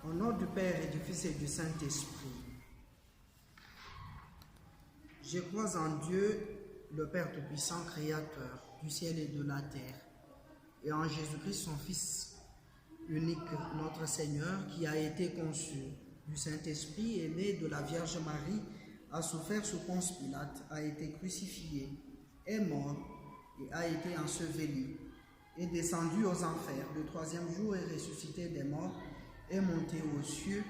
Au nom du Père et du Fils et du Saint-Esprit, je crois en Dieu, le Père Tout-Puissant, Créateur du ciel et de la terre, et en Jésus-Christ, son Fils unique, notre Seigneur, qui a été conçu du Saint-Esprit, est né de la Vierge Marie, a souffert sous Ponce Pilate, a été crucifié, est mort et a été enseveli, est descendu aux enfers, le troisième jour est ressuscité des morts, est monté aux cieux,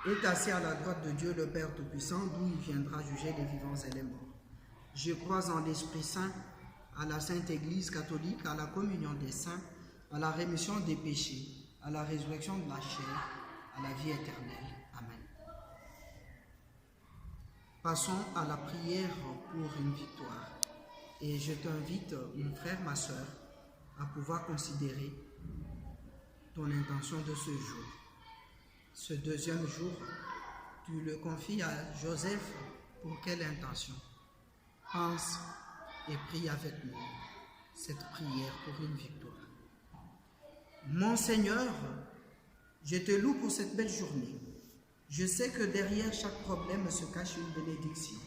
est assis à la droite de Dieu le Père Tout-Puissant, d'où il viendra juger les vivants et les morts. Je crois en l'Esprit Saint, à la Sainte Église catholique, à la communion des saints, à la rémission des péchés, à la résurrection de la chair, à la vie éternelle. Amen. Passons à la prière pour une victoire. Et je t'invite, mon frère, ma soeur, à pouvoir considérer ton intention de ce jour. Ce deuxième jour, tu le confies à Joseph pour quelle intention? Pense et prie avec nous cette prière pour une victoire. Mon Seigneur, je te loue pour cette belle journée. Je sais que derrière chaque problème se cache une bénédiction.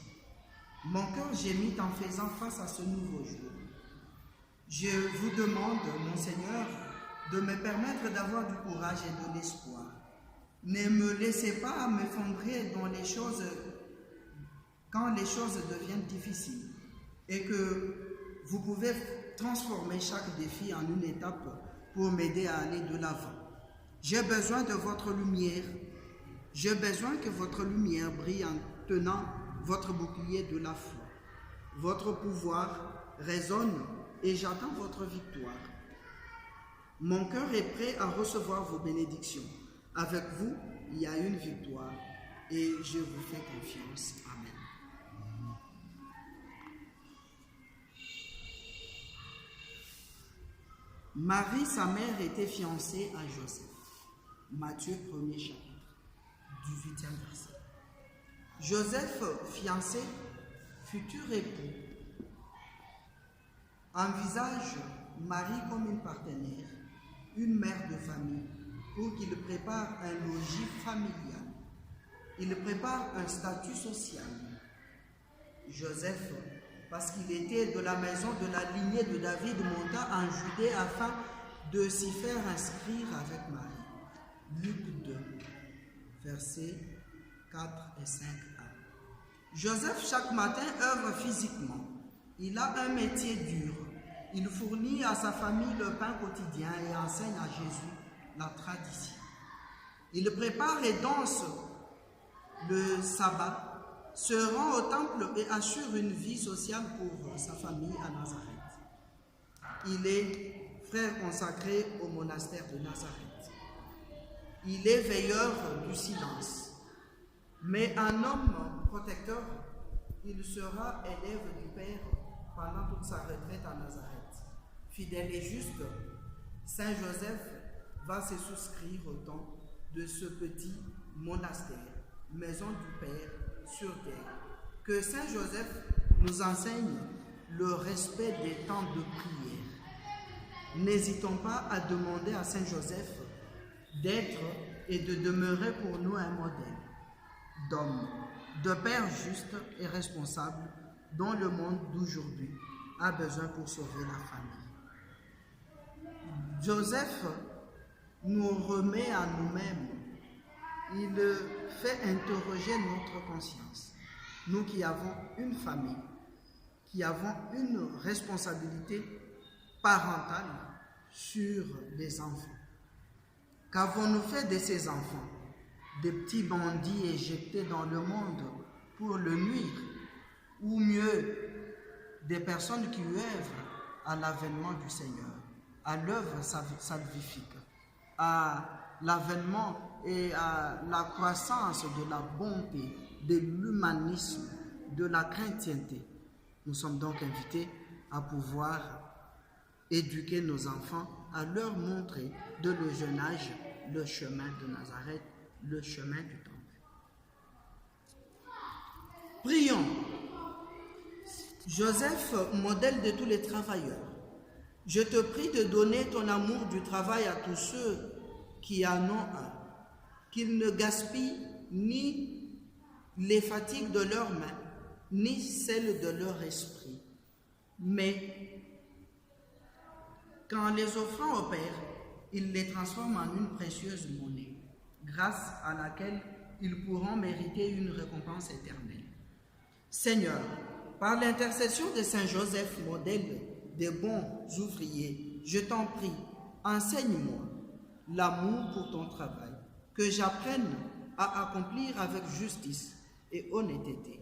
Mon cœur gémit en faisant face à ce nouveau jour. Je vous demande, mon Seigneur, de me permettre d'avoir du courage et de l'espoir. Ne me laissez pas m'effondrer dans les choses quand les choses deviennent difficiles et que vous pouvez transformer chaque défi en une étape pour m'aider à aller de l'avant. J'ai besoin de votre lumière. J'ai besoin que votre lumière brille en tenant votre bouclier de la foi. Votre pouvoir résonne et j'attends votre victoire. Mon cœur est prêt à recevoir vos bénédictions. Avec vous, il y a une victoire et je vous fais confiance. Amen. Marie, sa mère, était fiancée à Joseph. Matthieu 1er chapitre, 18e verset. Joseph, fiancé, futur époux, envisage Marie comme une partenaire, une mère de famille, pour qu'il prépare un logis familial. Il prépare un statut social. Joseph, parce qu'il était de la maison de la lignée de David, monta en Judée afin de s'y faire inscrire avec Marie. Luc 2, versets 4 et 5a. Joseph, chaque matin, œuvre physiquement. Il a un métier dur. Il fournit à sa famille le pain quotidien et enseigne à Jésus la tradition. Il prépare et danse le sabbat, se rend au temple et assure une vie sociale pour sa famille à Nazareth. Il est frère consacré au monastère de Nazareth. Il est veilleur du silence. Mais un homme protecteur, il sera élève du Père pendant toute sa retraite à Nazareth. Fidèle et juste, Saint Joseph va se souscrire au temps de ce petit monastère, maison du Père sur terre. Que Saint Joseph nous enseigne le respect des temps de prière. N'hésitons pas à demander à Saint Joseph d'être et de demeurer pour nous un modèle d'homme, de père juste et responsable dont le monde d'aujourd'hui a besoin pour sauver la famille. Joseph nous remet à nous-mêmes. Il fait interroger notre conscience. Nous qui avons une famille, qui avons une responsabilité parentale sur les enfants. Qu'avons-nous fait de ces enfants? Des petits bandits éjectés dans le monde pour le nuire, ou mieux, des personnes qui œuvrent à l'avènement du Seigneur, à l'œuvre salvifique, à l'avènement et à la croissance de la bonté, de l'humanisme, de la chrétienté. Nous sommes donc invités à pouvoir éduquer nos enfants, à leur montrer de le jeune âge le chemin de Nazareth, le chemin du temple. Prions. Joseph, modèle de tous les travailleurs, je te prie de donner ton amour du travail à tous ceux qui en ont un. qu'ils ne gaspillent ni les fatigues de leurs mains, ni celles de leur esprit. Mais quand les offrandes opèrent, il les transforme en une précieuse monnaie, grâce à laquelle ils pourront mériter une récompense éternelle. Seigneur, par l'intercession de Saint Joseph, modèle des bons ouvriers, je t'en prie, enseigne-moi l'amour pour ton travail, que j'apprenne à accomplir avec justice et honnêteté.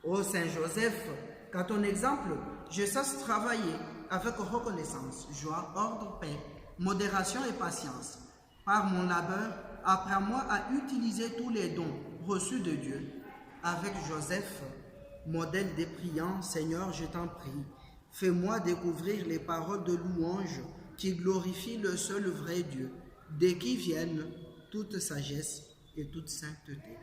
Ô Saint Joseph, qu'à ton exemple, je sache travailler avec reconnaissance, joie, ordre, paix, modération et patience. Par mon labeur, apprends-moi à utiliser tous les dons reçus de Dieu. Avec Joseph, modèle des priants, Seigneur, je t'en prie, fais-moi découvrir les paroles de louange qui glorifient le seul vrai Dieu, de qui viennent toute sagesse et toute sainteté.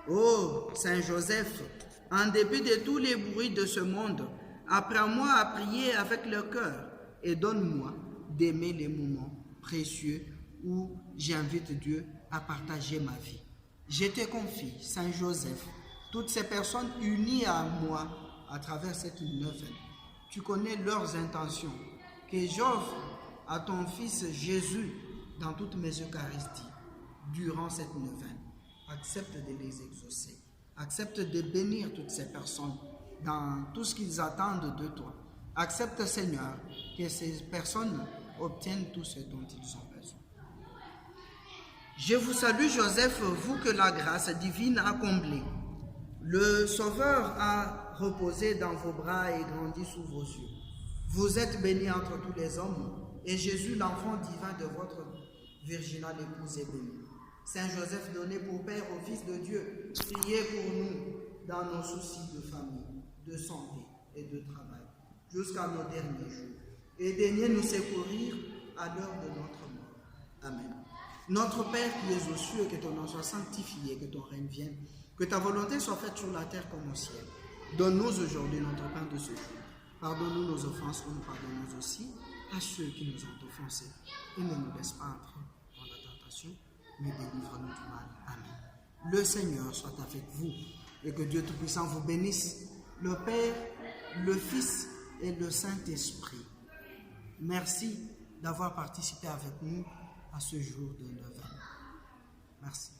Ô Saint Joseph, en dépit de tous les bruits de ce monde, apprends-moi à prier avec le cœur et donne-moi d'aimer les moments précieux où j'invite Dieu à partager ma vie. Je te confie, Saint Joseph, toutes ces personnes unies à moi à travers cette neuvaine. Tu connais leurs intentions, que j'offre à ton Fils Jésus dans toutes mes Eucharisties durant cette neuvaine. Accepte de les exaucer. Accepte de bénir toutes ces personnes dans tout ce qu'ils attendent de toi. Accepte, Seigneur, que ces personnes obtiennent tout ce dont ils ont besoin. Je vous salue, Joseph, vous que la grâce divine a comblé. Le Sauveur a reposé dans vos bras et grandi sous vos yeux. Vous êtes béni entre tous les hommes, et Jésus, l'enfant divin de votre virginale épouse, est béni. Saint Joseph, donné pour Père au Fils de Dieu, priez pour nous dans nos soucis de famille, de santé et de travail, jusqu'à nos derniers jours. Et daignez nous secourir à l'heure de notre mort. Amen. Notre Père qui es aux cieux, que ton nom soit sanctifié, que ton règne vienne, que ta volonté soit faite sur la terre comme au ciel. Donne-nous aujourd'hui notre pain de ce jour. Pardonne-nous nos offenses, comme nous pardonnons aussi à ceux qui nous ont offensés. Et ne nous laisse pas entrer dans la tentation, mais délivre-nous du mal. Amen. Le Seigneur soit avec vous et que Dieu Tout-Puissant vous bénisse, le Père, le Fils et le Saint-Esprit. Merci d'avoir participé avec nous à ce jour de neuvaine. Merci.